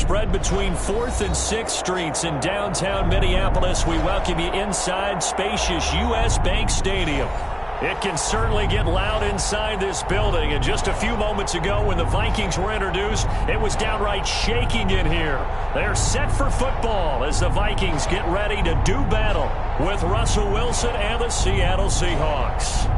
spread between 4th and 6th Streets in downtown Minneapolis. We welcome you inside spacious U.S. Bank Stadium. It can certainly get loud inside this building. And just a few moments ago when the Vikings were introduced, it was downright shaking in here. They're set for football as the Vikings get ready to do battle with Russell Wilson and the Seattle Seahawks.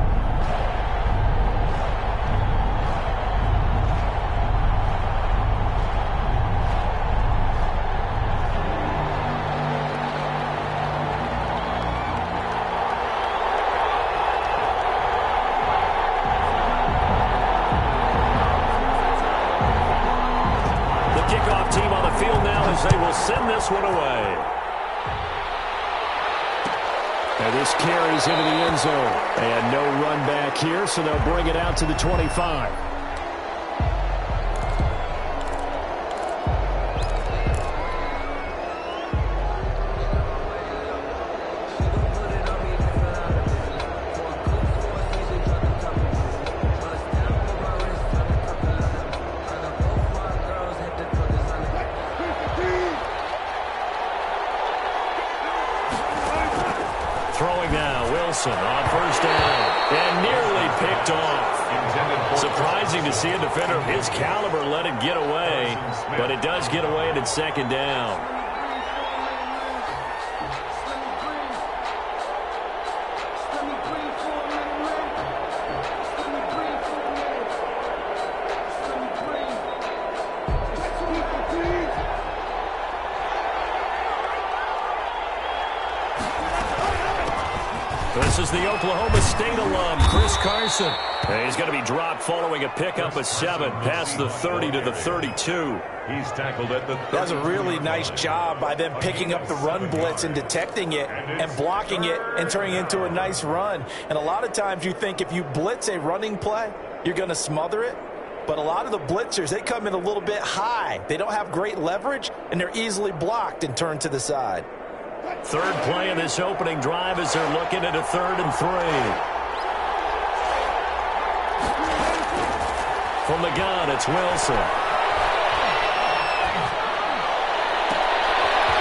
They will send this one away. And this carries into the end zone. And no run back here, so they'll bring it out to the 25. Throwing now, Wilson on first down, and nearly picked off. Surprising to see a defender of his caliber let it get away, but it does get away and it's second down. This is the Oklahoma State alum, Chris Carson. And he's going to be dropped following a pickup of 7 past the 30 to the 32. He's tackled at the 30. That's a really nice job by them picking up the run blitz and detecting it and blocking it and turning it into a nice run. And a lot of times you think if you blitz a running play, you're going to smother it. But a lot of the blitzers, they come in a little bit high. They don't have great leverage, and they're easily blocked and turned to the side. Third play of this opening drive as they're looking at a 3rd and 3. From the gun, it's Wilson.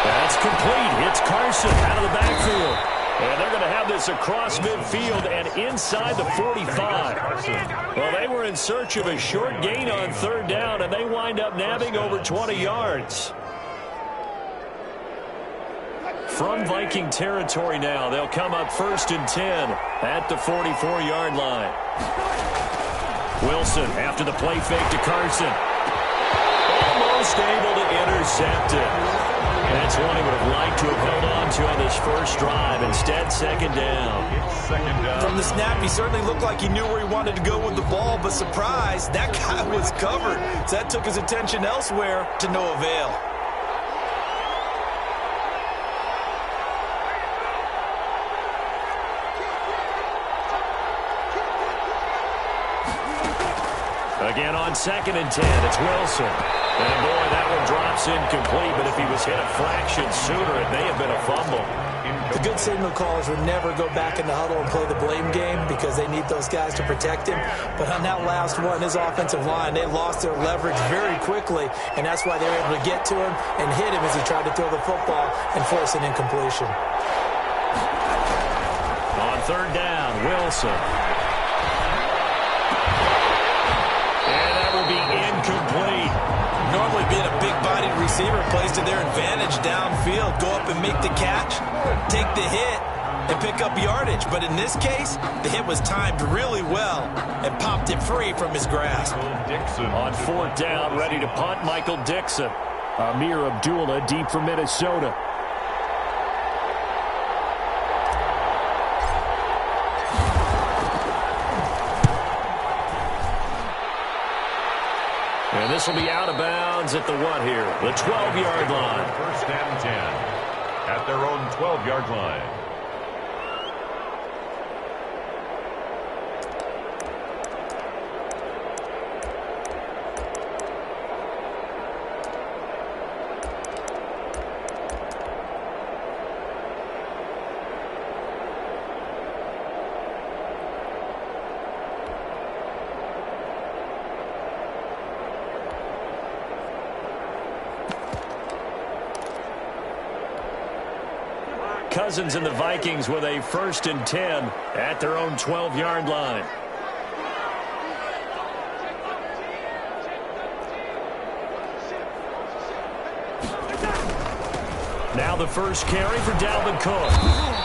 That's complete. It's Carson out of the backfield. And they're going to have this across midfield and inside the 45. Well, they were in search of a short gain on 3rd down, and they wind up nabbing over 20 yards. From Viking territory now, they'll come up 1st and 10 at the 44-yard line. Wilson after the play fake to Carson. Almost able to intercept it. That's one he would have liked to have held on to on this first drive. Instead, second down. From the snap, he certainly looked like he knew where he wanted to go with the ball, but surprise, that guy was covered. So that took his attention elsewhere to no avail. Again on 2nd and 10, it's Wilson. And boy, that one drops incomplete, but if he was hit a fraction sooner, it may have been a fumble. The good signal callers would never go back in the huddle and play the blame game because they need those guys to protect him. But on that last one, his offensive line, they lost their leverage very quickly, and that's why they were able to get to him and hit him as he tried to throw the football and force an incompletion. On 3rd down, Wilson. Incomplete. Normally being a big-bodied receiver plays to their advantage downfield. Go up and make the catch, take the hit, and pick up yardage. But in this case, the hit was timed really well and popped it free from his grasp. On 4th down, ready to punt, Michael Dixon. Amir Abdullah deep for Minnesota. And this will be out of bounds at the what here? The 12-yard line. 1st and 10 at their own 12-yard line. Cousins and the Vikings with a 1st and 10 at their own 12-yard line. Now the first carry for Dalvin Cook.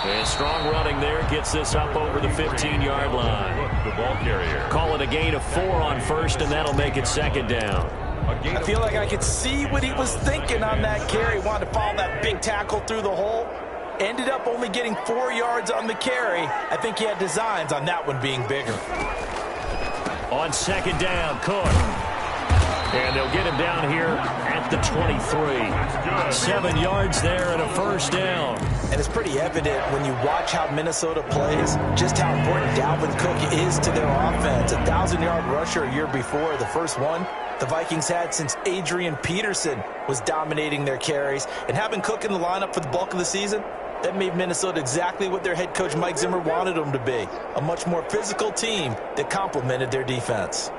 And strong running there gets this up over the 15-yard line. The ball carrier. Call it a gain of 4 on 1st, and that'll make it 2nd down. I feel like I could see what he was thinking on that carry. Wanted to follow that big tackle through the hole. Ended up only getting 4 yards on the carry. I think he had designs on that one being bigger. On 2nd down, Cook. And they'll get him down here at the 23. 7 yards there and a 1st down. And it's pretty evident when you watch how Minnesota plays, just how important Dalvin Cook is to their offense. A 1,000-yard rusher a year before, the first one the Vikings had since Adrian Peterson was dominating their carries. And having Cook in the lineup for the bulk of the season, that made Minnesota exactly what their head coach Mike Zimmer wanted them to be. A much more physical team that complemented their defense.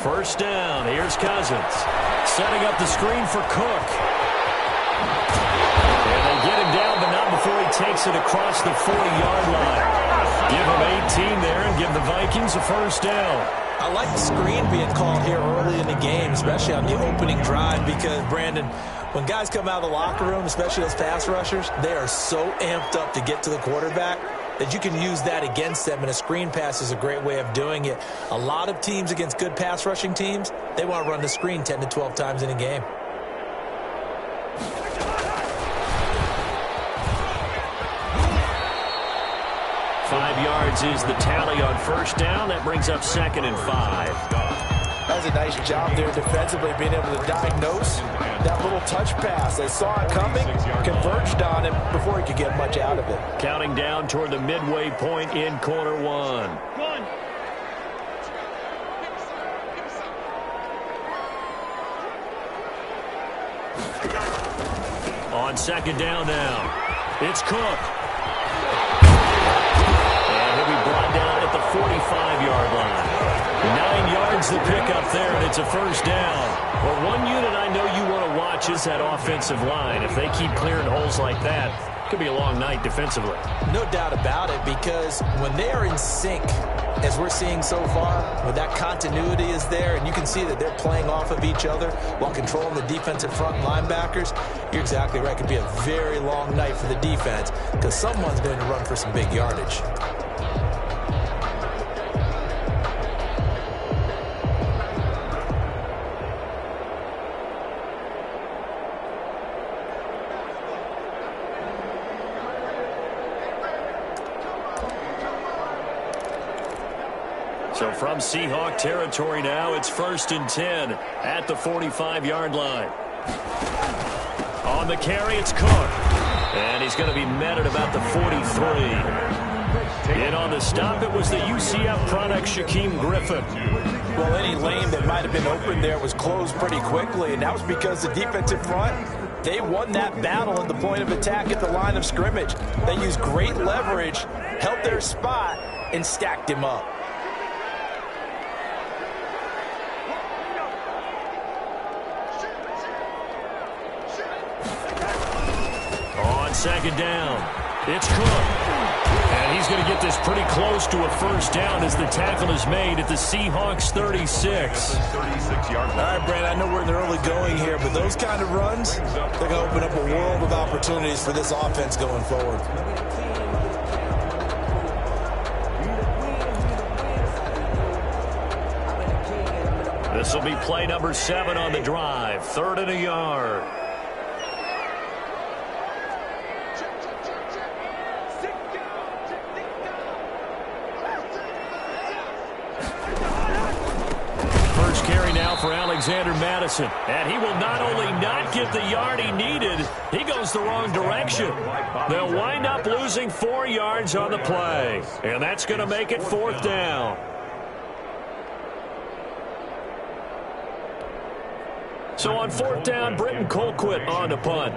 1st down. Here's Cousins. Setting up the screen for Cook. And they get him down, but not before he takes it across the 40-yard line. Give him 18 there and give the Vikings a 1st down. I like the screen being called here early in the game, especially on the opening drive, because, Brandon, when guys come out of the locker room, especially those pass rushers, they are so amped up to get to the quarterback that you can use that against them, and a screen pass is a great way of doing it. A lot of teams against good pass rushing teams, they want to run the screen 10 to 12 times in a game. Yards is the tally on 1st down. That brings up 2nd and 5. That was a nice job there defensively, being able to diagnose that little touch pass. They saw it coming, converged on him before he could get much out of it. Counting down toward the midway point in quarter 1. On 2nd down now, it's Cook. Brought down at the 45-yard line. 9 yards to pick up there, and it's a 1st down. Well, one unit I know you want to watch is that offensive line. If they keep clearing holes like that, it could be a long night defensively. No doubt about it, because when they are in sync, as we're seeing so far, when that continuity is there, and you can see that they're playing off of each other while controlling the defensive front linebackers, you're exactly right. It could be a very long night for the defense, because someone's going to run for some big yardage. So from Seahawk territory now, it's 1st and 10 at the 45-yard line. On the carry, it's Cook. And he's going to be met at about the 43. In on the stop, it was the UCF product, Shaquem Griffin. Well, any lane that might have been open there was closed pretty quickly, and that was because the defensive front, they won that battle at the point of attack at the line of scrimmage. They used great leverage, held their spot, and stacked him up. On 2nd down, it's Cook. And he's going to get this pretty close to a 1st down as the tackle is made at the Seahawks 36. 36-yard line. All right, Brad, I know we're in the early going here, but those kind of runs, they're going to open up a world of opportunities for this offense going forward. This will be play number 7 on the drive. 3rd and a yard. First carry now for Alexander Madison. And he will not only not get the yard he needed, he goes the wrong direction. They'll wind up losing 4 yards on the play. And that's going to make it 4th down. So on 4th down, Britton Colquitt on the punt.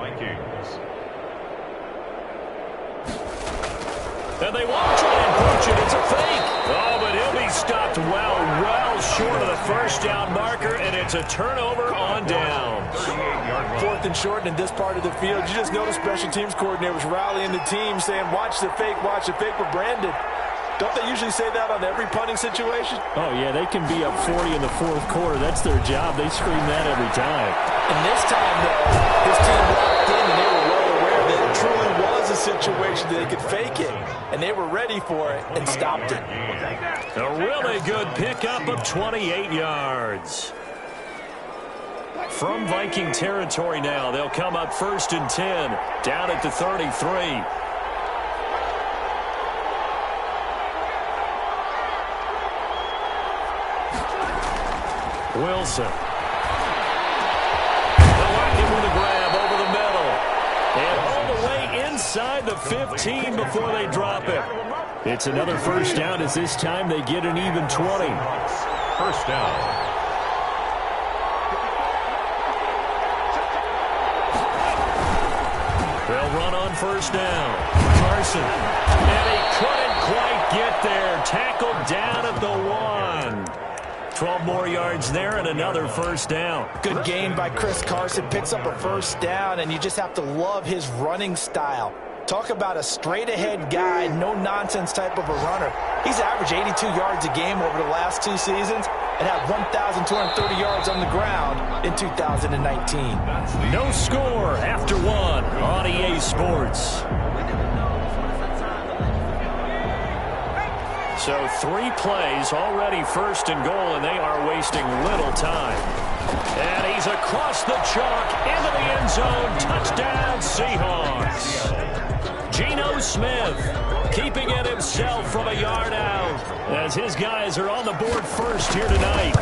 And they won't try and punch it. It's a fake. Oh, but he'll be stopped well short of the first down marker, and it's a turnover on downs. 4th and short in this part of the field. You just notice special teams coordinators rallying the team, saying, watch the fake with Brandon. Don't they usually say that on every punting situation? Oh, yeah, they can be up 40 in the 4th quarter. That's their job. They scream that every time. And this time, though, his team locked in, and they were well aware that it truly was a situation that they could fake it. And they were ready for it and stopped it. A really good pickup of 28 yards. From Viking territory now, they'll come up 1st and 10, down at the 33. Wilson. They'll lock him with a grab over the middle. And all the way inside the 15 before they drop it. It's another first down as this time they get an even 20. First down. They'll run on first down. Carson. And he couldn't quite get there. Tackled down at the 1. 12 more yards there and another first down. Good gain by Chris Carson. Picks up a first down, and you just have to love his running style. Talk about a straight-ahead guy, no-nonsense type of a runner. He's averaged 82 yards a game over the last 2 seasons and had 1,230 yards on the ground in 2019. No score after 1 on EA Sports. So 3 plays, already 1st and goal, and they are wasting little time. And he's across the chalk into the end zone. Touchdown, Seahawks. Geno Smith keeping it himself from a yard out as his guys are on the board first here tonight.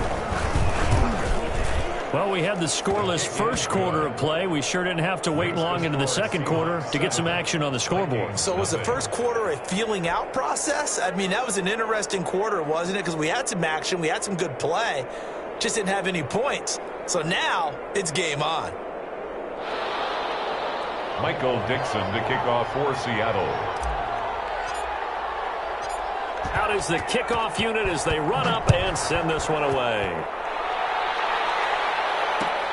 Well, we had the scoreless first quarter of play. We sure didn't have to wait long into the second quarter to get some action on the scoreboard. So was the first quarter a feeling out process? I mean, that was an interesting quarter, wasn't it? Because we had some action, we had some good play, just didn't have any points. So now it's game on. Michael Dixon to kick off for Seattle. Out is the kickoff unit as they run up and send this one away.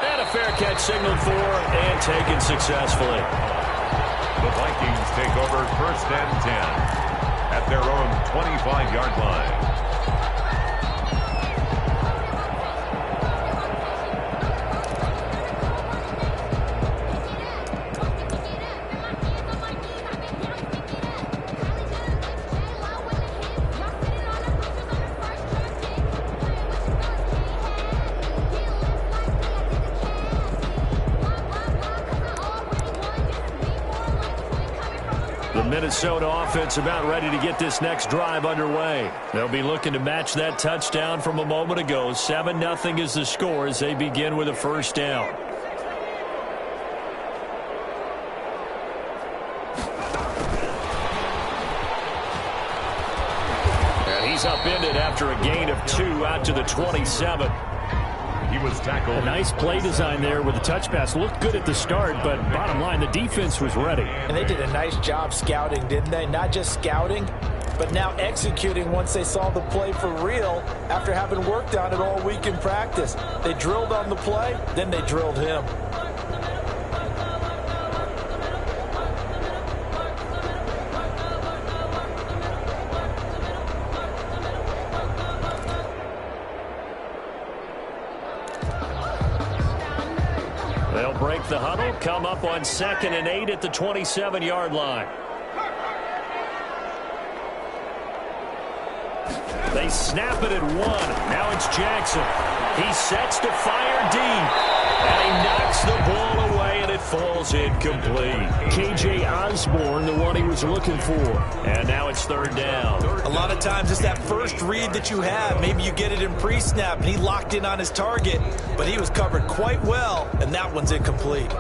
And a fair catch signaled for and taken successfully. The Vikings take over 1st and 10 at their own 25-yard line. Minnesota offense about ready to get this next drive underway. They'll be looking to match that touchdown from a moment ago. 7-0 is the score as they begin with a first down. And he's upended after a gain of 2 out to the 27. He was tackled. A nice play design there with the touch pass. Looked good at the start, but bottom line, the defense was ready. And they did a nice job scouting, didn't they? Not just scouting, but now executing once they saw the play for real after having worked on it all week in practice. They drilled on the play, then they drilled him. They'll break the huddle, come up on 2nd and 8 at the 27-yard line. They snap it at 1. Now it's Jackson. He sets to fire deep. And he knocks the ball away, and it falls incomplete. KJ Osborne, the one he was looking for. And now it's 3rd down. A lot of times it's that first read that you have. Maybe you get it in pre-snap, and he locked in on his target, but he was covered quite well, and that one's incomplete.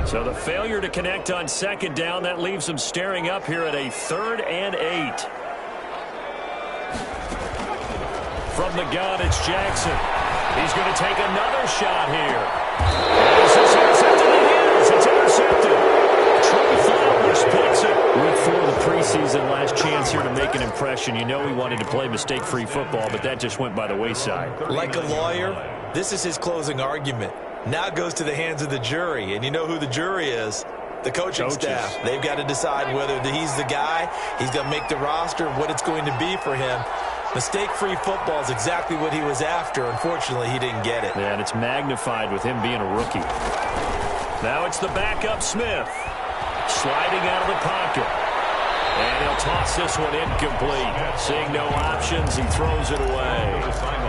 So the failure to connect on 2nd down, that leaves them staring up here at a 3rd and 8. From the gun, it's Jackson. He's going to take another shot here. Is this intercepted? It is. It's intercepted. Trey Flowers picks it. Week 4 of the preseason, last chance here to make an impression. You know he wanted to play mistake-free football, but that just went by the wayside. Like a lawyer, this is his closing argument. Now it goes to the hands of the jury, and you know who the jury is. The coaching staff. They've got to decide whether he's the guy, he's going to make the roster, what it's going to be for him. Mistake-free football is exactly what he was after. Unfortunately, he didn't get it. Yeah, and it's magnified with him being a rookie. Now it's the backup Smith. Sliding out of the pocket. And he'll toss this one incomplete. Seeing no options, he throws it away.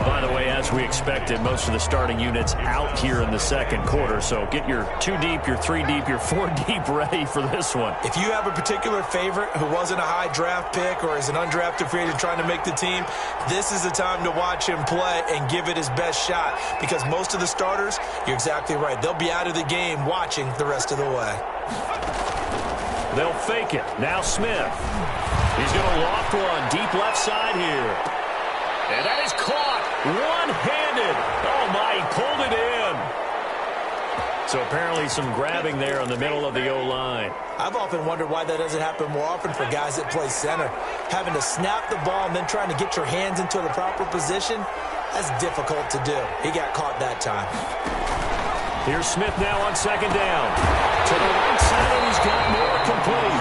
By the way, as we expected, most of the starting units out here in the second quarter. So get your 2 deep, your 3 deep, your 4 deep ready for this one. If you have a particular favorite who wasn't a high draft pick or is an undrafted free agent trying to make the team, this is the time to watch him play and give it his best shot. Because most of the starters, you're exactly right, they'll be out of the game watching the rest of the way. They'll fake it. Now Smith. He's going to loft one deep left side here. And that is caught one-handed. Oh, my, he pulled it in. So apparently some grabbing there in the middle of the O-line. I've often wondered why that doesn't happen more often for guys that play center. Having to snap the ball and then trying to get your hands into the proper position, that's difficult to do. He got caught that time. Here's Smith now on second down. To the right side, and he's got more complete.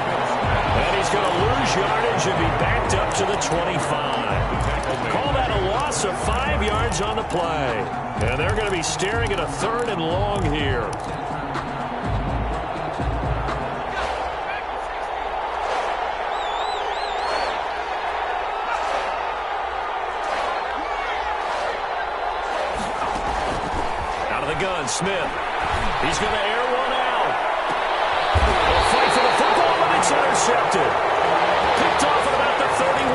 And he's going to lose yardage and be backed up to the 25. Call that a loss of 5 yards on the play. And they're going to be staring at a 3rd and long here. Smith. He's going to air one out. They'll fight for the football, and it's intercepted. Picked off at about the 31.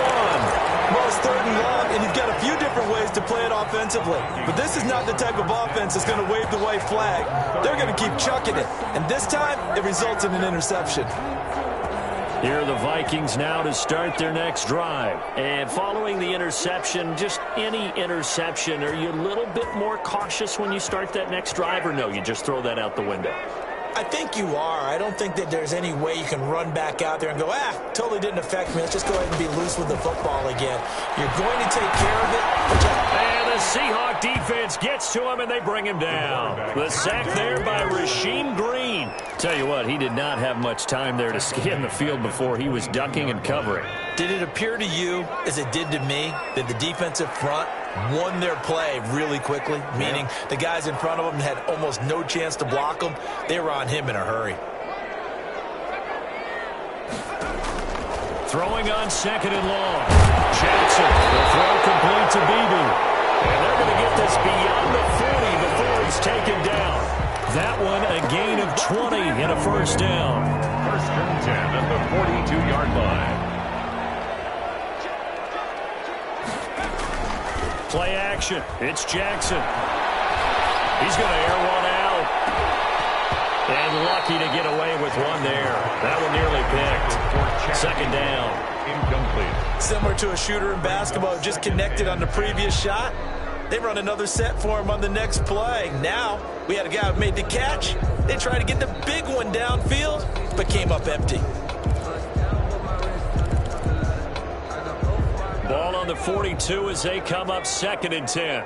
Well, it's 3rd and long, and you've got a few different ways to play it offensively. But this is not the type of offense that's going to wave the white flag. They're going to keep chucking it. And this time, it results in an interception. Here are the Vikings now to start their next drive. And following the interception, just any interception, are you a little bit more cautious when you start that next drive, or no, you just throw that out the window? I think you are. I don't think that there's any way you can run back out there and go, totally didn't affect me. Let's just go ahead and be loose with the football again. You're going to take care of it. And the Seahawks defense gets to him, and they bring him down. The sack there by Rasheem Green. Tell you what, he did not have much time there to scan the field before he was ducking and covering. Did it appear to you, as it did to me, that the defensive front won their play really quickly? Meaning the guys in front of them had almost no chance to block them. They were on him in a hurry. Throwing on 2nd and long. Jackson, the throw complete to Beebe. And they're going to get this beyond the 40 before he's taken down. That one a gain of 20 and a 1st down. 1st and 10 at the 42-yard line. Play action. It's Jackson. He's going to air one out. And lucky to get away with one there. That one nearly picked. 2nd down. Incomplete. Similar to a shooter in basketball, just connected on the previous shot. They run another set for him on the next play. Now, we had a guy who made the catch. They tried to get the big one downfield, but came up empty. Ball on the 42 as they come up 2nd and 10.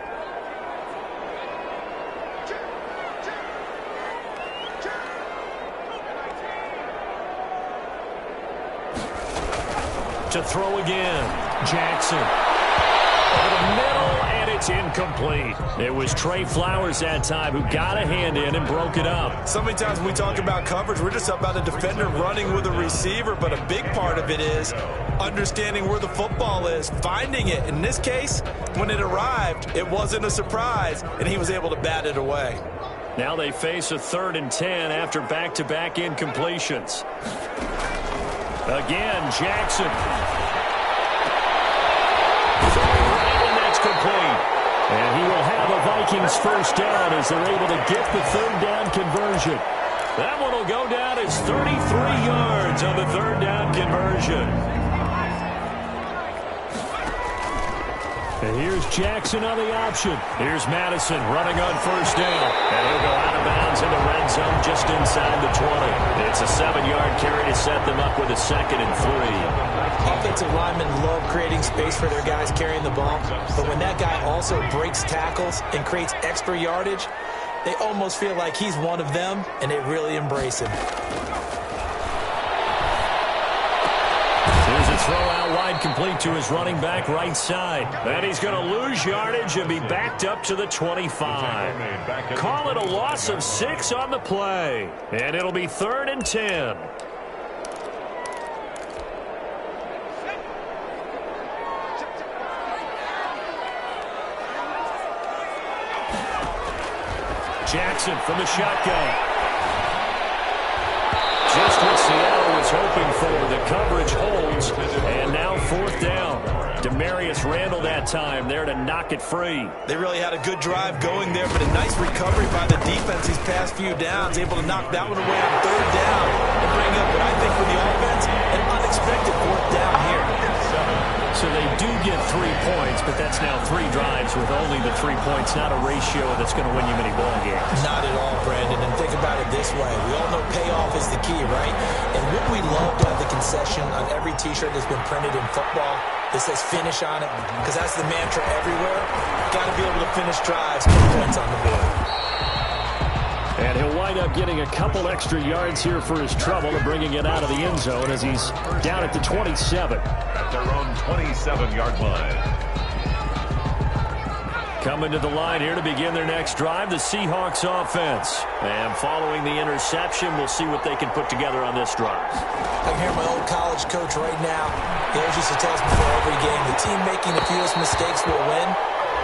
To throw again. Jackson. Over the middle, and it's incomplete. It was Trey Flowers that time who got a hand in and broke it up. So many times when we talk about coverage, we're just about a defender running with a receiver, but a big part of it is understanding where the football is, finding it. In this case, when it arrived, it wasn't a surprise, and he was able to bat it away. Now they face a 3rd and 10 after back-to-back incompletions. Again, Jackson. And that's complete. And he will have a Vikings 1st down as they're able to get the 3rd down conversion. That one will go down as 33 yards on the 3rd down conversion. And here's Jackson on the option. Here's Madison running on first down. And he'll go out of bounds in the red zone just inside the 20. It's a 7-yard carry to set them up with a 2nd and 3. Offensive linemen love creating space for their guys carrying the ball. But when that guy also breaks tackles and creates extra yardage, they almost feel like he's one of them, and they really embrace him. Here's a throw out wide, complete to his running back right side. And he's going to lose yardage and be backed up to the 25. Call it a loss of 6 on the play. And it'll be 3rd and 10. Jackson from the shotgun. Just what Seattle was hoping for. The coverage holds, and now 4th down. Demarius Randall that time there to knock it free. They really had a good drive going there, but a nice recovery by the defense these past few downs, able to knock that one away on 3rd down and bring up what I think for the offense, an unexpected 4th down here. So they do get 3 points, but that's now 3 drives with only the 3 points, not a ratio that's going to win you many ball games. Not at all, Brandon, and think about it this way. We all know payoff is the key, right? And wouldn't we love to have the concession on every T-shirt that's been printed in football that says finish on it? Because that's the mantra everywhere. Got to be able to finish drives, put points on the board. And he'll wind up getting a couple extra yards here for his trouble and bringing it out of the end zone as he's down at the 27. At their own 27-yard line. Coming to the line here to begin their next drive, the Seahawks offense. And following the interception, we'll see what they can put together on this drive. I can hear my old college coach right now. He always used to tell us before every game, the team making the fewest mistakes will win.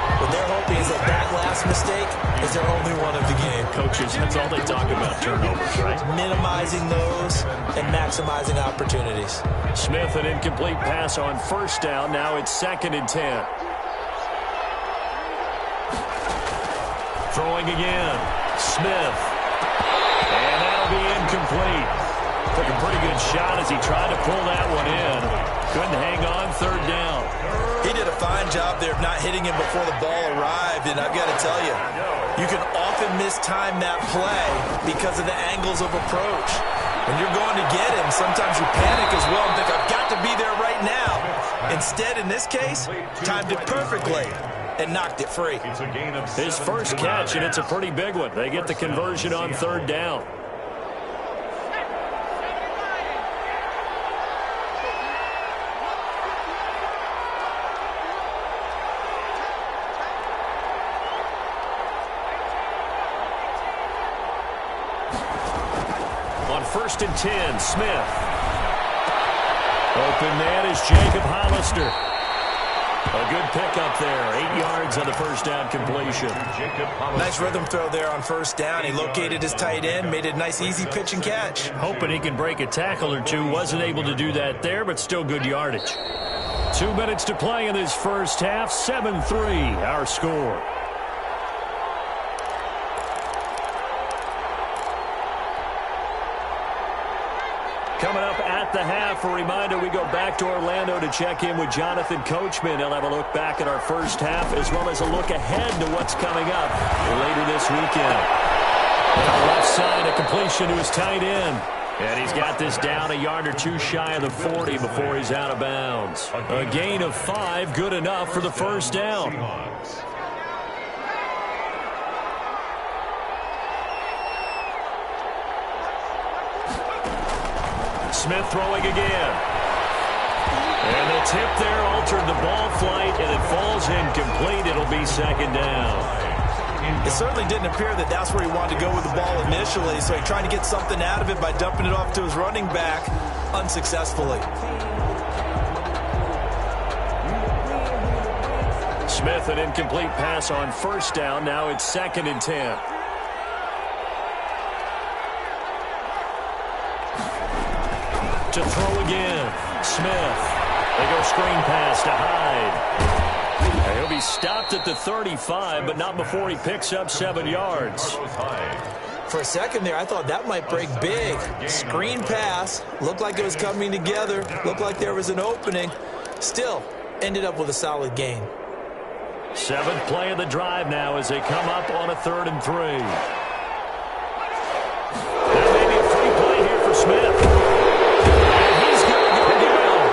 What they're hoping is that last mistake is their only one of the game. Coaches, that's all they talk about, turnovers, right? Minimizing those and maximizing opportunities. Smith, an incomplete pass on 1st down. Now it's 2nd and 10. Throwing again. Smith. And that'll be incomplete. Took a pretty good shot as he tried to pull that one in. Couldn't hang on 3rd down. He did a fine job there of not hitting him before the ball arrived, and I've got to tell you, you can often mistime that play because of the angles of approach. When you're going to get him, sometimes you panic as well and think, I've got to be there right now. Instead, in this case, timed it perfectly and knocked it free. His first catch, and it's a pretty big one. They get the conversion on 3rd down. On 1st and 10, Smith. Open man is Jacob Hollister. A good pickup there. 8 yards on the 1st down completion. Nice rhythm throw there on 1st down. He located his tight end, made it a nice easy pitch and catch. Hoping he can break a tackle or two. Wasn't able to do that there, but still good yardage. 2 minutes to play in this first half. 7-3 our score. Coming up at the half, a reminder, we go back to Orlando to check in with Jonathan Coachman. He'll have a look back at our first half as well as a look ahead to what's coming up later this weekend. On the left side, a completion to his tight end. And he's got this down a yard or 2 shy of the 40 before he's out of bounds. A gain of 5, good enough for the 1st down. Smith throwing again. And the tip there altered the ball flight, and it falls incomplete. It'll be 2nd down. It certainly didn't appear that that's where he wanted to go with the ball initially, so he tried to get something out of it by dumping it off to his running back unsuccessfully. Smith, an incomplete pass on 1st down. Now it's 2nd and 10. To throw again. Smith. They go screen pass to Hyde. He'll be stopped at the 35, but not before he picks up 7 yards. For a second there, I thought that might break big. Screen pass. Looked like it was coming together. Looked like there was an opening. Still, ended up with a solid gain. Seventh play of the drive now as they come up on a 3rd and 3. There may be a free play here for Smith. And he's going to go down.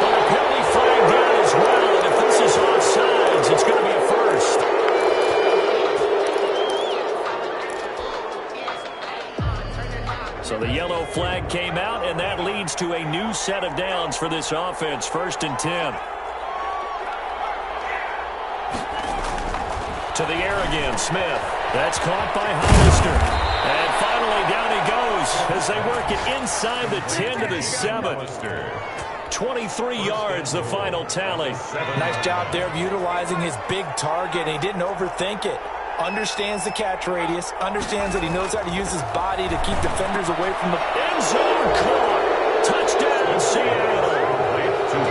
But a penalty flag down as well. And if this is offsides, it's going to be a first. So the yellow flag came out, and that leads to a new set of downs for this offense. 1st and 10. To the air again, Smith. That's caught by Hollister. And finally down he goes as they work it inside the 10 to the 7. 23 yards, the final tally. Nice job there of utilizing his big target. He didn't overthink it. Understands the catch radius. Understands that he knows how to use his body to keep defenders away from the end zone. Caught. Touchdown, Seattle.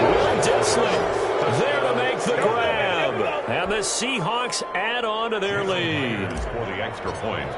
Will Dissling there to make the grab. And the Seahawks add on to their lead. For the extra point.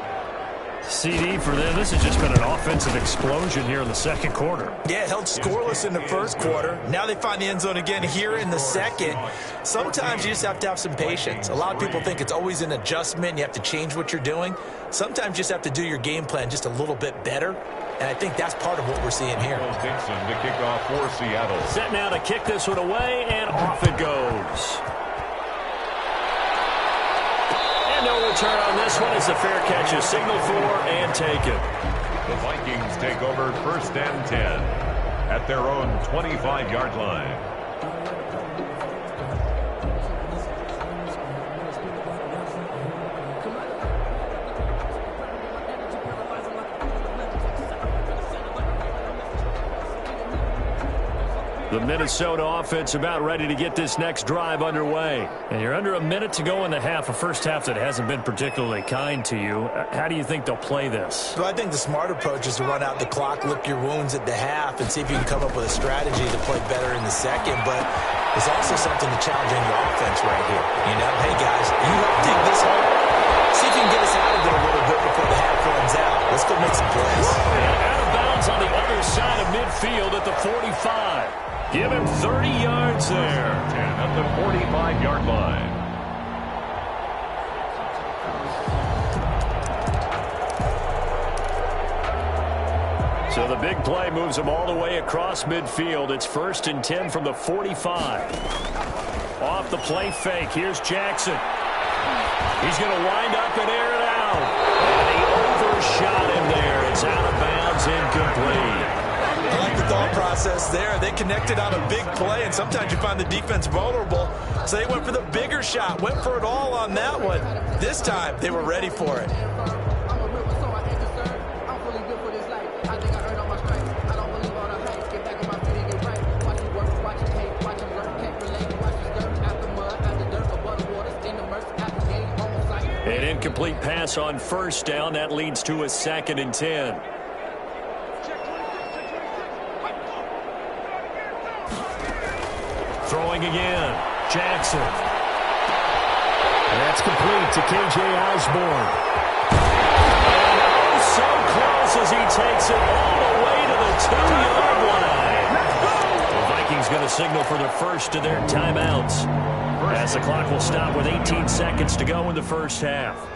CD for them. This has just been an offensive explosion here in the second quarter. Yeah, held scoreless in the first quarter. Now they find the end zone again here in the second. Sometimes you just have to have some patience. A lot of people think it's always an adjustment. You have to change what you're doing. Sometimes you just have to do your game plan just a little bit better. And I think that's part of what we're seeing here. Dixon to kick off for Seattle. Set now to kick this one away, and off it goes. No return on this one as the fair catch is signaled for and taken. The Vikings take over 1st and 10 at their own 25-yard line. The Minnesota offense about ready to get this next drive underway. And you're under a minute to go in the half, a first half that hasn't been particularly kind to you. How do you think they'll play this? Well, I think the smart approach is to run out the clock, lick your wounds at the half, and see if you can come up with a strategy to play better in the second. But there's also something to challenge in your offense right here. You know, hey, guys, you help dig this hole. See if you can get us out of it a little bit before the half runs out. Let's go make some plays. And out of bounds on the other side of midfield at the 45. Give him 30 yards there. 10 at the 45-yard line. So the big play moves them all the way across midfield. It's 1st and 10 from the 45. Off the play fake. Here's Jackson. He's going to wind up and air it out. And he overshot him there. It's out of bounds, incomplete. I like the thought process there. They connected on a big play, and sometimes you find the defense vulnerable. So they went for the bigger shot, went for it all on that one. This time, they were ready for it. An incomplete pass on 1st down. That leads to a 2nd and 10. Throwing again. Jackson. That's complete to K.J. Osborne. And oh, so close as he takes it all the way to the 2-yard line. The Vikings going to signal for the first of their timeouts as the clock will stop with 18 seconds to go in the first half.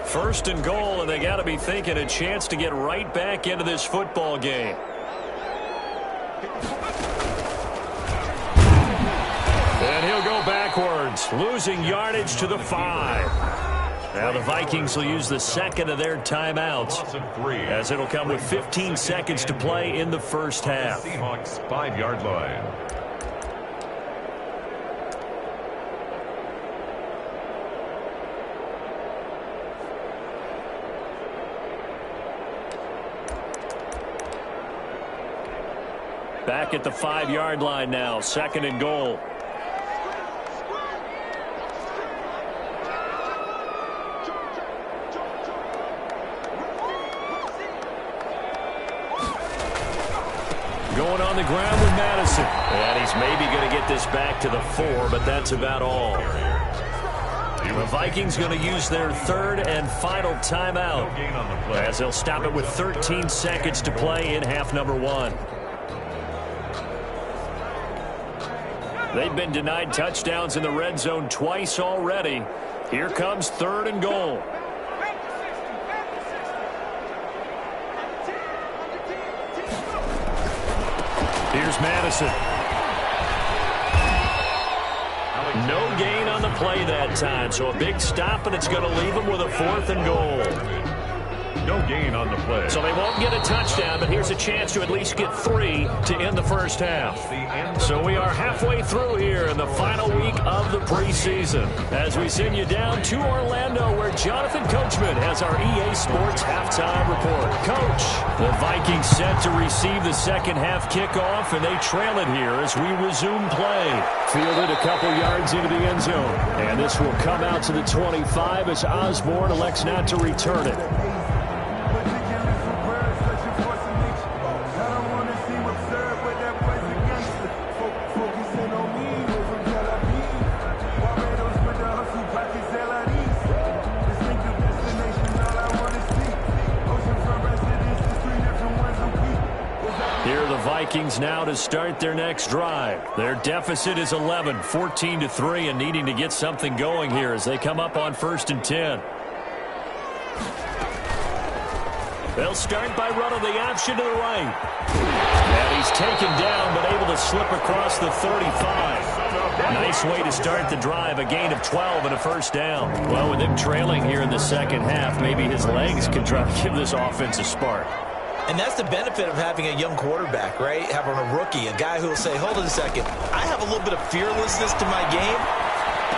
First and goal, and they got to be thinking a chance to get right back into this football game. And he'll go backwards, losing yardage to the 5. Now the Vikings will use the second of their timeouts, as it'll come with 15 seconds to play in the first half. Seahawks 5-yard line. Back at the 5-yard line now, 2nd and goal. Going on the ground with Madison. And he's maybe going to get this back to the 4, but that's about all. The Vikings going to use their third and final timeout as they'll stop it with 13 seconds to play in half number 1. They've been denied touchdowns in the red zone twice already. Here comes 3rd and goal. Here's Madison. No gain on the play that time, so a big stop, and it's going to leave them with a 4th and goal. No gain on the play. So they won't get a touchdown, but here's a chance to at least get 3 to end the first half. So we are halfway through here in the final week of the preseason as we send you down to Orlando where Jonathan Coachman has our EA Sports halftime report. Coach, the Vikings set to receive the second half kickoff, and they trail it here as we resume play. Fielded a couple yards into the end zone, and this will come out to the 25 as Osborne elects not to return it. Vikings now to start their next drive. Their deficit is 11, 14-3, and needing to get something going here as they come up on 1st and 10. They'll start by running the option to the right. And he's taken down but able to slip across the 35. Nice way to start the drive, a gain of 12 and a 1st down. Well, with him trailing here in the second half, maybe his legs can try to give this offense a spark. And that's the benefit of having a young quarterback, right? Having a rookie, a guy who will say, hold on a second, I have a little bit of fearlessness to my game.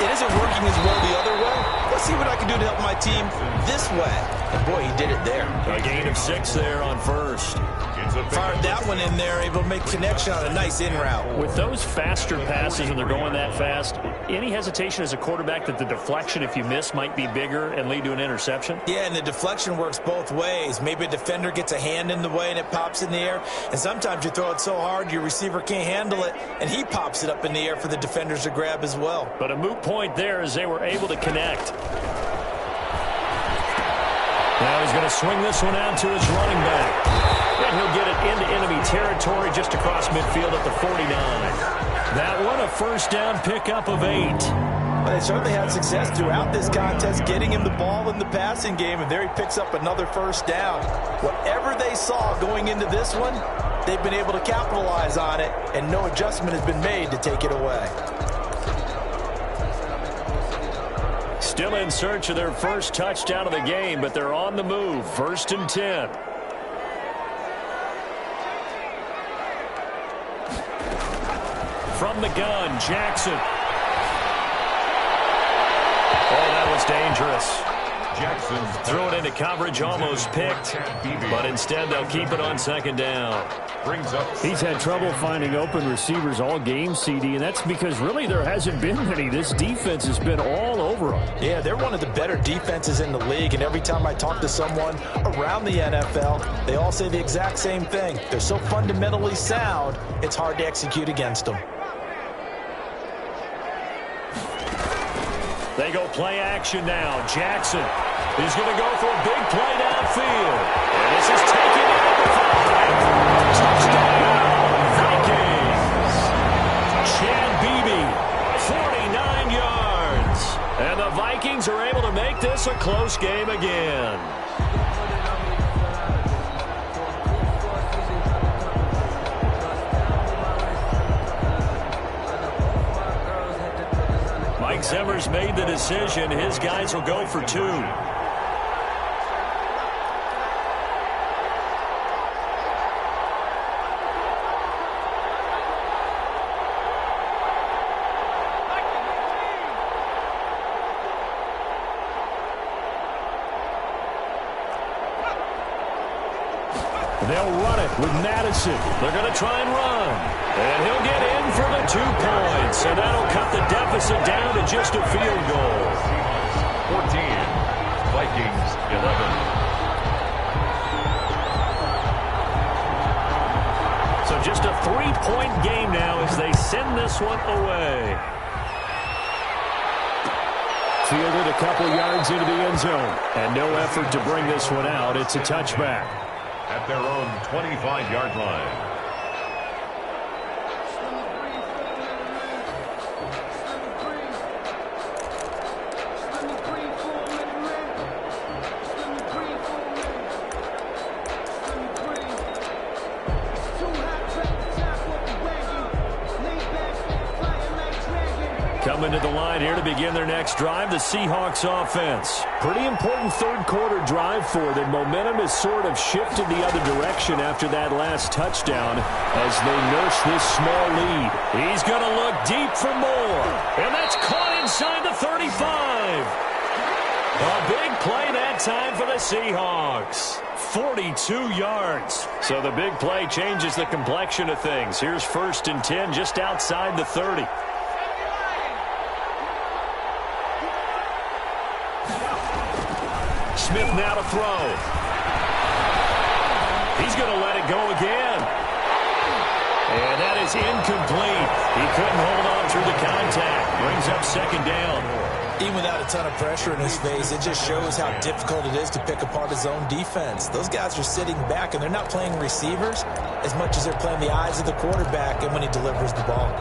It isn't working as well the other way. Let's see what I can do to help my team this way. And, boy, he did it there. A gain of 6 there on 1st. Fired that one in there, able to make connection on a nice in route. With those faster passes when they're going that fast, any hesitation as a quarterback that the deflection, if you miss, might be bigger and lead to an interception? Yeah, and the deflection works both ways. Maybe a defender gets a hand in the way and it pops in the air. And sometimes you throw it so hard your receiver can't handle it, and he pops it up in the air for the defenders to grab as well. But a moot point there as they were able to connect. Now he's going to swing this one out to his running back. And he'll get it into enemy territory just across midfield at the 49. That one, a 1st down pickup of 8. Well, they certainly had success throughout this contest getting him the ball in the passing game, and there he picks up another 1st down. Whatever they saw going into this one, they've been able to capitalize on it, and no adjustment has been made to take it away. Still in search of their first touchdown of the game, but they're on the move. 1st and 10. From the gun, Jackson. Oh, that was dangerous. Jackson threw it into coverage, almost picked, but instead they'll keep it on 2nd down. He's had trouble finding open receivers all game, CD, and that's because really there hasn't been any. This defense has been all over them. Yeah, they're one of the better defenses in the league, and every time I talk to someone around the NFL, they all say the exact same thing. They're so fundamentally sound, it's hard to execute against them. They go play action now. Jackson is going to go for a big play downfield. And this is taken at the 5. Touchdown, Vikings. Chad Beebe, 49 yards. And the Vikings are able to make this a close game again. Mike Zimmer's made the decision. His guys will go for 2. They'll run it with Madison. They're going to try and run. And he'll get in for the 2 points. And that'll cut the deficit down to just a field goal. 14, Vikings 11. So just a 3-point game now as they send this one away. Fielded a couple yards into the end zone. And no effort to bring this one out. It's a touchback. At their own 25-yard line. Coming to the line here to begin their next drive, the Seahawks offense. Pretty important third-quarter drive for them. Momentum has sort of shifted the other direction after that last touchdown as they nurse this small lead. He's going to look deep for more. And that's caught inside the 35. A big play that time for the Seahawks. 42 yards. So the big play changes the complexion of things. Here's 1st and 10 just outside the 30. Smith now to throw. He's going to let it go again. And that is incomplete. He couldn't hold on through the contact. Brings up 2nd down. Even without a ton of pressure in his face, it just shows how difficult it is to pick apart his own defense. Those guys are sitting back, and they're not playing receivers as much as they're playing the eyes of the quarterback and when he delivers the ball.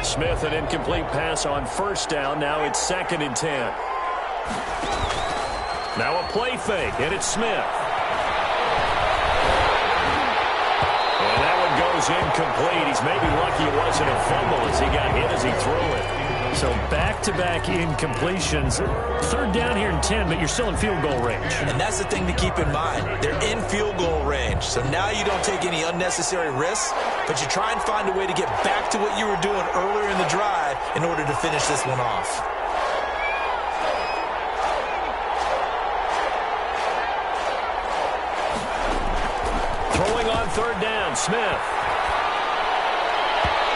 Smith, an incomplete pass on 1st down. Now it's 2nd and 10. Now a play fake, and it's Smith. And that one goes incomplete. He's maybe lucky it wasn't a fumble as he got hit as he threw it. So back-to-back incompletions. 3rd down here in 10, but you're still in field goal range. And that's the thing to keep in mind. They're in field goal range. So now you don't take any unnecessary risks, but you try and find a way to get back to what you were doing earlier in the drive in order to finish this one off. Throwing on 3rd down, Smith.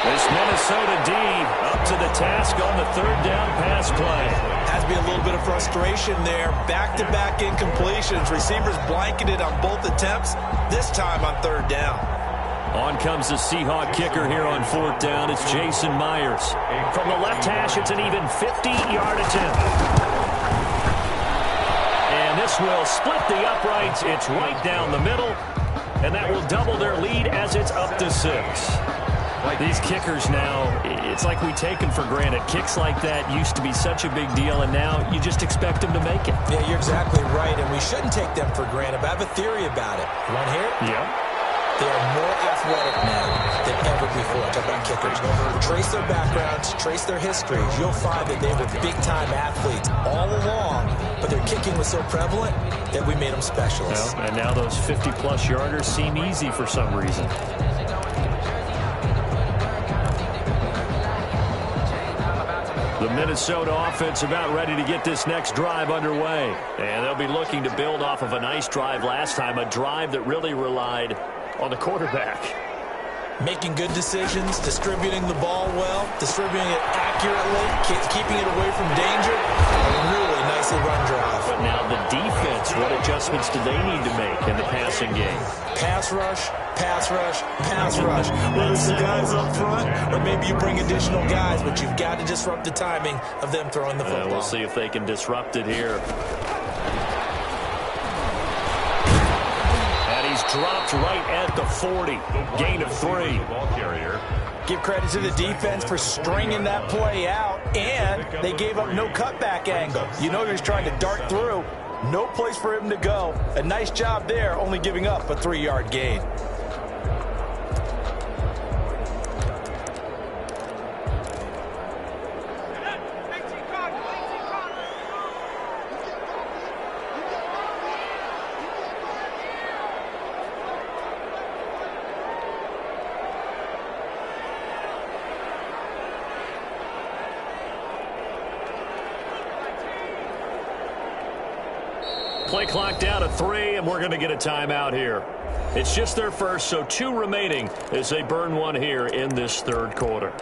This Minnesota D up to the task on the 3rd down pass play. Has to be a little bit of frustration there. Back-to-back incompletions. Receivers blanketed on both attempts, this time on 3rd down. On comes the Seahawk kicker here on 4th down. It's Jason Myers. From the left hash, it's an even 50-yard attempt. And this will split the uprights. It's right down the middle. And that will double their lead as it's up to 6. These kickers now, it's like we take them for granted. Kicks like that used to be such a big deal, and now you just expect them to make it. Yeah, you're exactly right, and we shouldn't take them for granted. But I have a theory about it. You want to hear it? Yeah. They are more athletic now than ever before. Talk about kickers. Trace their backgrounds, trace their histories. You'll find that they were big-time athletes all along, but their kicking was so prevalent that we made them specialists. Well, and now those 50-plus yarders seem easy for some reason. The Minnesota offense about ready to get this next drive underway. And they'll be looking to build off of a nice drive last time, a drive that really relied on the quarterback. Making good decisions, distributing the ball well, distributing it accurately, keeping it away from danger. A really nicely run drive. But now the defense, what adjustments do they need to make in the passing game? Pass rush, pass rush, pass rush. Whether it's the guys up front or maybe you bring additional guys, but you've got to disrupt the timing of them throwing the football. We'll see if they can disrupt it here. And he's dropped right at the 40. Gain of 3. Ball carrier. Give credit to the defense for stringing that play out, and they gave up no cutback angle. You know he was trying to dart through. No place for him to go. A nice job there, only giving up a 3-yard gain. Play clock down to 3, and we're going to get a timeout here. It's just their first, so 2 remaining as they burn one here in this 3rd quarter.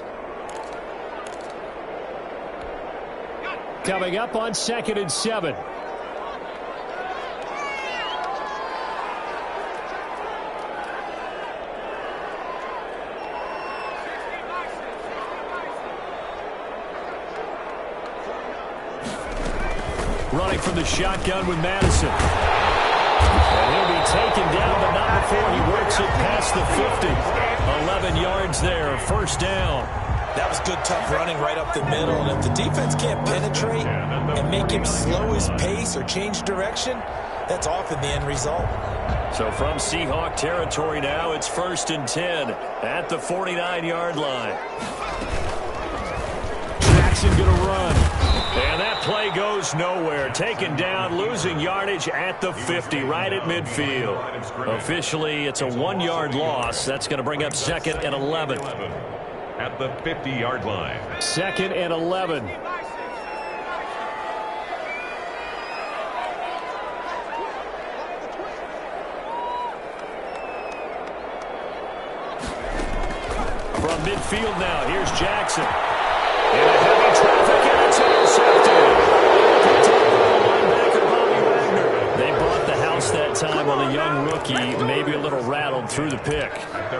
Coming up on 2nd and 7. Running from the shotgun with Madison. And he'll be taken down, but not before he works it past the 50. 11 yards there, first down. That was good, tough running right up the middle. And if the defense can't penetrate and make him slow his pace or change direction, that's often the end result. So from Seahawk territory now, it's 1st and 10 at the 49-yard line. Jackson going to run. And that play goes nowhere. Taken down, losing yardage at the 50, right at midfield. Officially, it's a 1-yard loss. That's going to bring up 2nd and 11. At the 50-yard line. 2nd and 11. From midfield now, here's Jackson. In a heavy traffic, and it's intercepted. They bought the house that time on the young rookie, maybe a little rattled through the pick.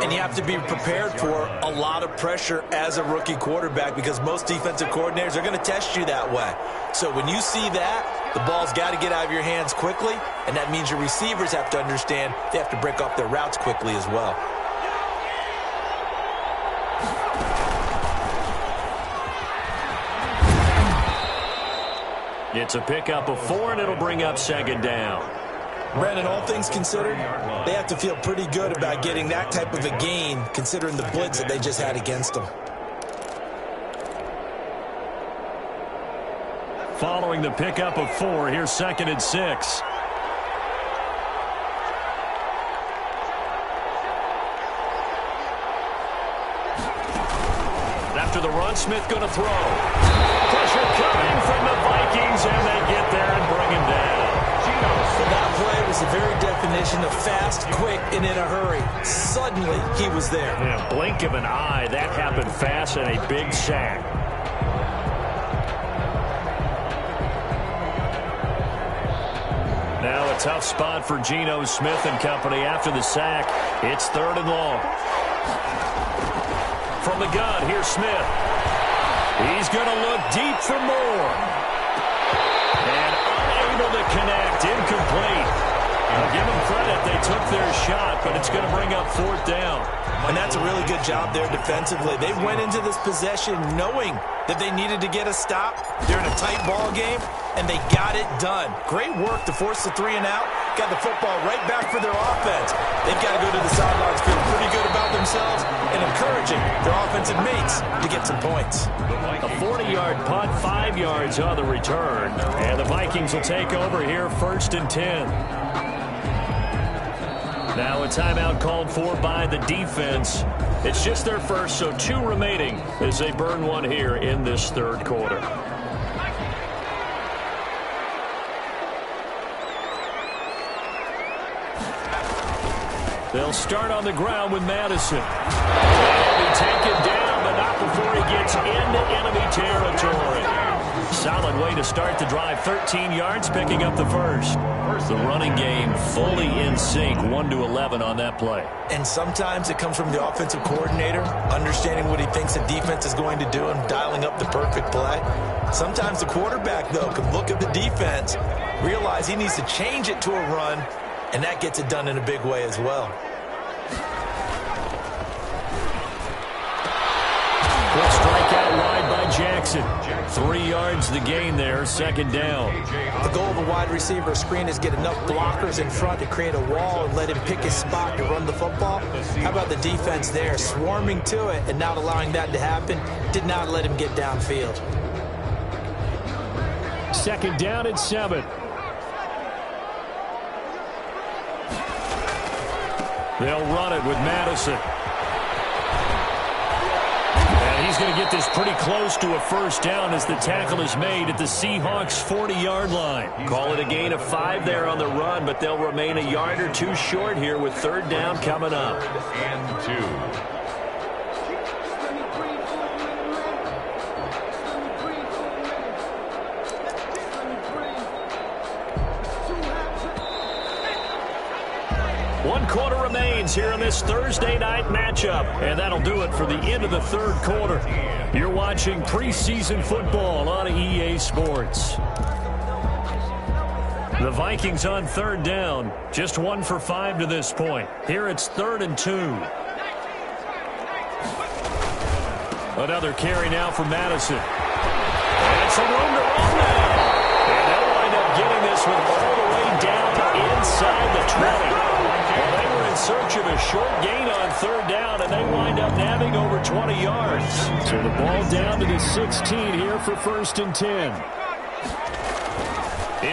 And you have to be prepared for a lot of pressure as a rookie quarterback because most defensive coordinators are going to test you that way. So when you see that, the ball's got to get out of your hands quickly, and that means your receivers have to understand they have to break off their routes quickly as well. It's a pickup of 4, and it'll bring up 2nd down. Brandon, all things considered, they have to feel pretty good about getting that type of a gain considering the blitz that they just had against them. Following the pickup of 4, here's 2nd and 6. After the run, Smith going to throw. Pressure coming from the Vikings, and they get there and bring him down. So that play was the very definition of fast, quick, and in a hurry. Suddenly, he was there. Yeah, blink of an eye, that happened fast, and a big sack. Now a tough spot for Geno Smith and company after the sack. It's 3rd and long. From the gun, here's Smith. He's going to look deep for more. And unable to connect, incomplete. I'll give them credit, they took their shot, but it's going to bring up 4th down. And that's a really good job there defensively. They went into this possession knowing that they needed to get a stop. They're in a tight ball game, and they got it done. Great work to force the 3 and out. Got the football right back for their offense. They've got to go to the sidelines feeling pretty good about themselves and encouraging their offensive mates to get some points. A 40-yard punt, 5 yards on the return. And the Vikings will take over here, 1st and 10. Now a timeout called for by the defense. It's just their first, so 2 remaining as they burn 1 here in this 3rd quarter. They'll start on the ground with Madison. He'll be taken down, but not before he gets into enemy territory. Solid way to start the drive. 13 yards, picking up the first. The running game fully in sync, 1-11 on that play. And sometimes it comes from the offensive coordinator, understanding what he thinks the defense is going to do and dialing up the perfect play. Sometimes the quarterback, though, can look at the defense, realize he needs to change it to a run, and that gets it done in a big way as well. Quick strike out wide by Jackson. 3 yards the gain there, 2nd down. The goal of a wide receiver screen is get enough blockers in front to create a wall and let him pick his spot to run the football. How about the defense there, swarming to it and not allowing that to happen? Did not let him get downfield. 2nd down and 7. They'll run it with Madison. He's going to get this pretty close to a first down as the tackle is made at the Seahawks 40-yard line. Call it a gain of 5 there on the run, but they'll remain a yard or 2 short here with 3rd down coming up. And 2. 1 quarter remains here in this Thursday night matchup, and that'll do it for the end of the third quarter. You're watching preseason football on EA Sports. The Vikings on third down, just 1 for 5 to this point. Here it's 3rd and 2. Another carry now for Madison. And some room to run now. And they'll wind up getting this one all the way down to inside the 20. Well, they were in search of a short gain on third down, and they wind up nabbing over 20 yards. So the ball down to the 16 here for 1st and 10.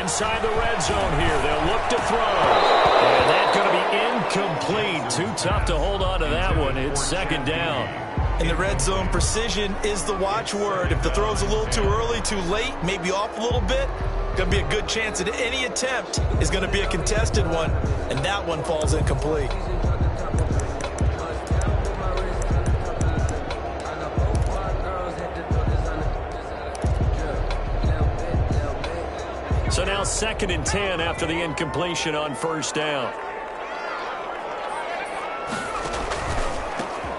Inside the red zone here, they'll look to throw. And that's going to be incomplete. Too tough to hold on to that one. It's 2nd down. In the red zone, precision is the watchword. If the throw's a little too early, too late, maybe off a little bit, going to be a good chance that any attempt is going to be a contested one, and that one falls incomplete. So now 2nd and 10 after the incompletion on 1st down.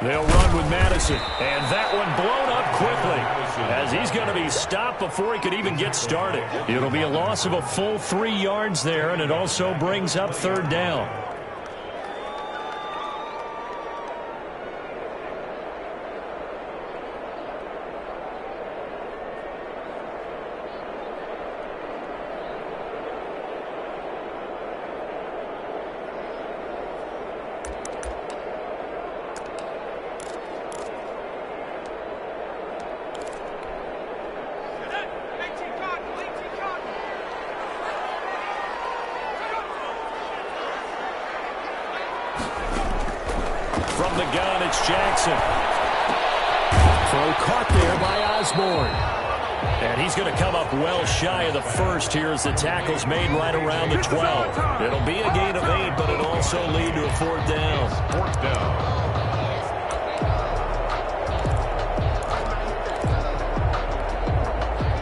They'll run with Madison, and that one blown up quickly as he's going to be stopped before he could even get started. It'll be a loss of a full 3 yards there, and it also brings up 3rd down. From the gun, it's Jackson. Throw caught there by Osborne. And he's going to come up well shy of the first here as the tackle's made right around the 12. It'll be a gain of 8, but it'll also lead to a 4th down. 4th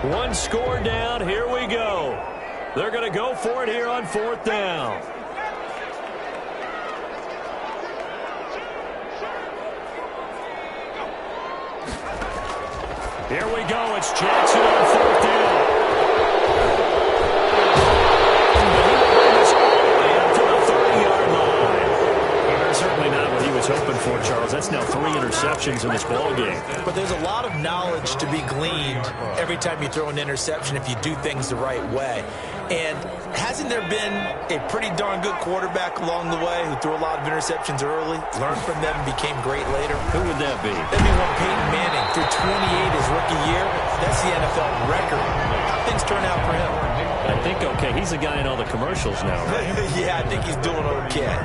down. One score down. Here we go. They're going to go for it here on 4th down. Here we go. It's Jackson on 4th down. And he will bring this all the way up to the 30-yard line. Well, that's certainly not what he was hoping for, Charles. That's now 3 interceptions in this ballgame. But there's a lot of knowledge to be gleaned every time you throw an interception if you do things the right way. And hasn't there been a pretty darn good quarterback along the way who threw a lot of interceptions early, learned from them, and became great later? Who would that be? That'd be one Peyton Manning. Threw 28 his rookie year. That's the NFL record. How things turn out for him? I think, okay, he's the guy in all the commercials now, right? Yeah, I think he's doing okay.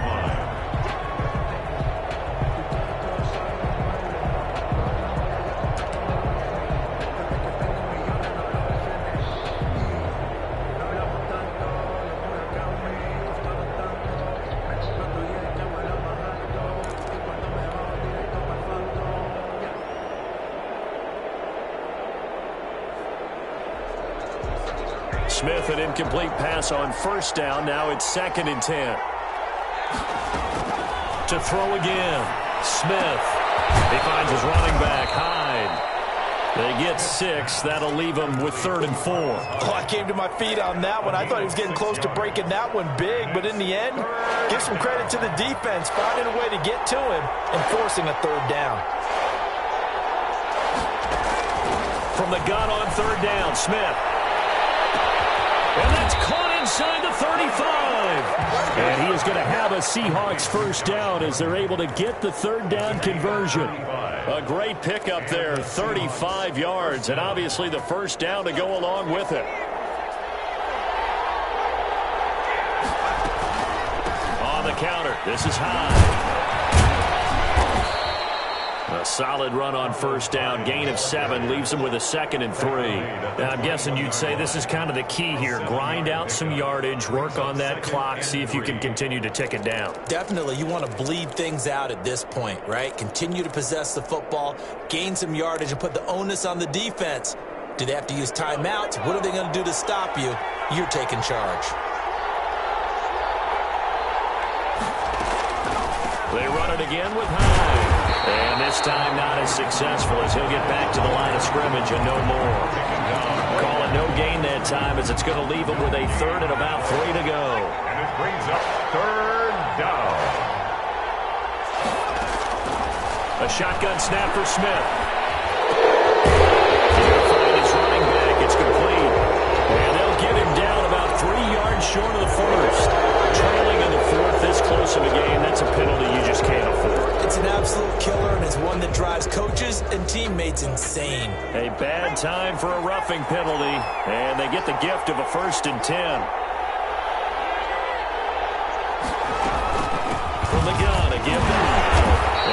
Smith, an incomplete pass on 1st down. Now it's 2nd and 10. To throw again. Smith. He finds his running back, Hyde. They get 6. That'll leave them with 3rd and 4. Oh, I came to my feet on that one. I thought he was getting close to breaking that one big, but in the end, give some credit to the defense, finding a way to get to him and forcing a 3rd down. From the gun on 3rd down, Smith. And that's caught inside the 35. And he is going to have a Seahawks 1st down as they're able to get the 3rd down conversion. A great pickup there, 35 yards, and obviously the 1st down to go along with it. On the counter, this is Hyde. A solid run on 1st down. Gain of 7 leaves him with a 2nd and 3. Now, I'm guessing you'd say this is kind of the key here. Grind out some yardage, work on that clock, see if you can continue to tick it down. Definitely. You want to bleed things out at this point, right? Continue to possess the football, gain some yardage, and put the onus on the defense. Do they have to use timeouts? What are they going to do to stop you? You're taking charge. They run it again with Hyde. And this time not as successful as he'll get back to the line of scrimmage and no more. Call it no gain that time as it's going to leave him with a third and about 3 to go. And it brings up third down. A shotgun snap for Smith. He'll find his running back. It's complete. And they'll get him down about 3 yards short of the first. Trailing in the fourth, this close of a game, that's a penalty you just can't afford. It's an absolute killer, and it's one that drives coaches and teammates insane. A bad time for a roughing penalty, and they get the gift of a 1st and 10. From the gun, a give them.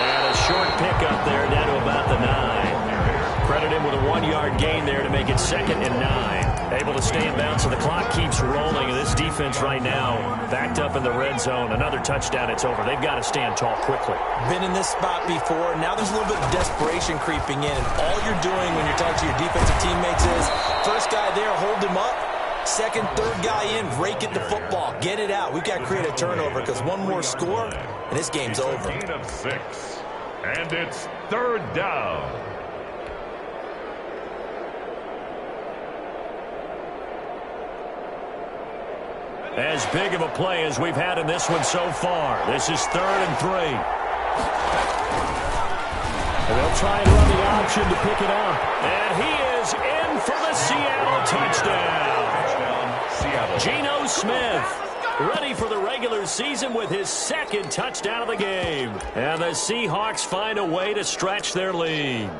And a short pickup there down to about the 9. Credit him with a 1-yard gain there to make it 2nd and 9. Able to stay in bounds, so the clock keeps rolling. And this defense right now backed up in the red zone. Another touchdown, it's over. They've got to stand tall quickly. Been in this spot before. Now there's a little bit of desperation creeping in. And all you're doing when you're talking to your defensive teammates is, first guy there, hold him up. Second, third guy in, rake at the football. Get it out. We've got to create a turnover because one more score, and this game's over. Gain of 6. And it's third down. As big of a play as we've had in this one so far. This is 3rd and 3. And they'll try and run the option to pick it up. And he is in for the Seattle touchdown. Seattle. Geno Smith, ready for the regular season with his 2nd touchdown of the game. And the Seahawks find a way to stretch their lead.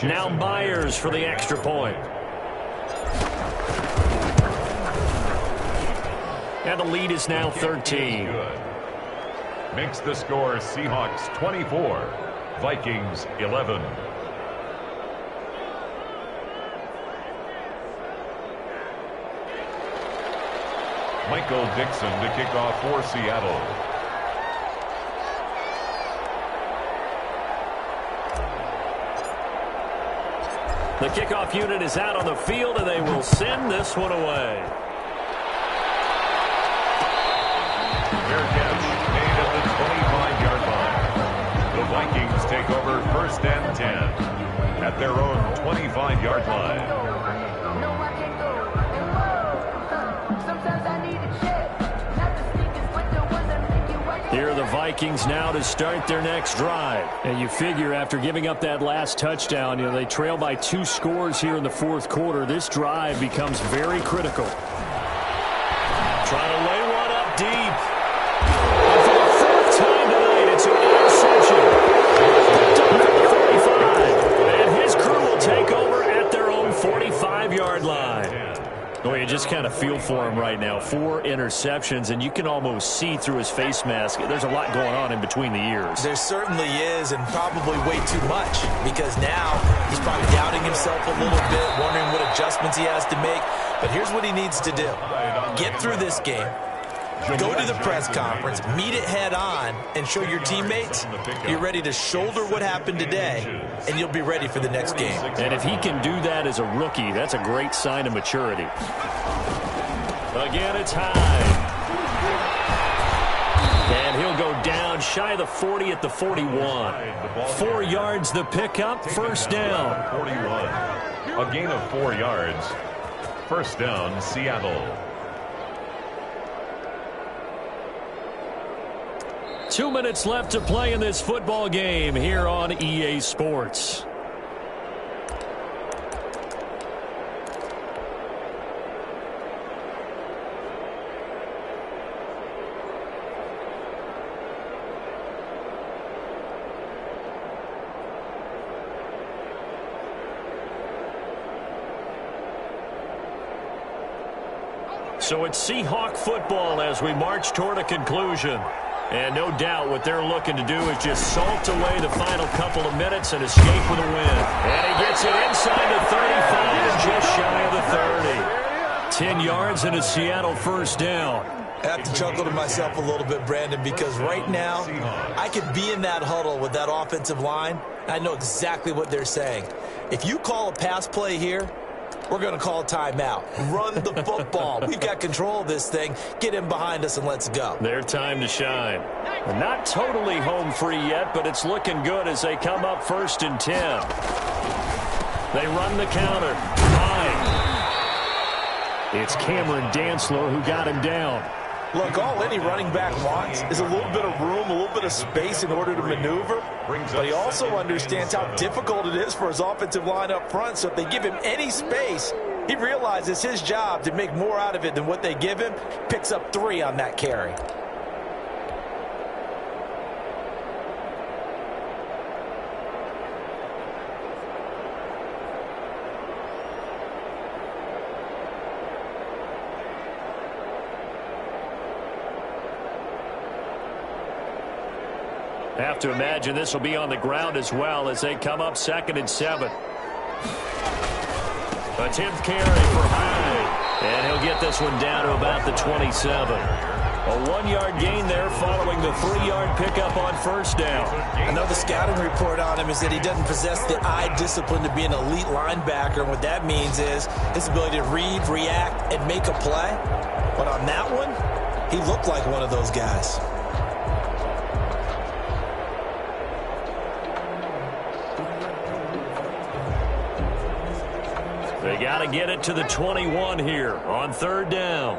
Now Myers for the extra point. And the lead is now 13. Makes the score Seahawks 24, Vikings 11. Michael Dixon to kick off for Seattle. The kickoff unit is out on the field, and they will send this one away. Fair catch made at the 25-yard line. The Vikings take over 1st and 10 at their own 25-yard line. Here are the Vikings now to start their next drive. And you figure after giving up that last touchdown, they trail by 2 scores here in the 4th quarter. This drive becomes very critical. Trying to lay one up deep. And for the 4th time tonight, it's an interception. Picked up at the 45. And his crew will take over at their own 45-yard line. Boy, you just kind of feel for him right now. 4 interceptions, and you can almost see through his face mask. There's a lot going on in between the ears. There certainly is, and probably way too much, because now he's probably doubting himself a little bit, wondering what adjustments he has to make. But here's what he needs to do. Get through this game. Go to the press conference, meet it head on, and show your teammates you're ready to shoulder what happened today, and you'll be ready for the next game. And if he can do that as a rookie, that's a great sign of maturity. Again, it's Hyde. And he'll go down shy of the 40 at the 41. 4 yards the pickup, 1st down. 41. A gain of 4 yards. 1st down, Seattle. 2 minutes left to play in this football game here on EA Sports. So it's Seahawk football as we march toward a conclusion. And no doubt what they're looking to do is just salt away the final couple of minutes and escape with a win. And he gets it inside the 35 and just shy of the 30. 10 yards and a Seattle 1st down. I have to chuckle to myself a little bit, Brandon, because right now I could be in that huddle with that offensive line, and I know exactly what they're saying. If you call a pass play here, we're going to call a timeout. Run the football. We've got control of this thing. Get him behind us and let's go. Their time to shine. Not totally home free yet, but it's looking good as they come up 1st and 10. They run the counter. High. It's Cameron Dantzler who got him down. Look, all any running back wants is a little bit of room, a little bit of space in order to maneuver. But he also understands how difficult it is for his offensive line up front. So if they give him any space, he realizes his job to make more out of it than what they give him. Picks up 3 on that carry. Have to imagine this will be on the ground as well as they come up 2nd and 7. A 10th carry for Hyde. And he'll get this one down to about the 27. A 1-yard gain there following the 3-yard pickup on 1st down. I know the scouting report on him is that he doesn't possess the eye discipline to be an elite linebacker. And what that means is his ability to read, react, and make a play. But on that one, he looked like one of those guys. They got to get it to the 21 here on 3rd down.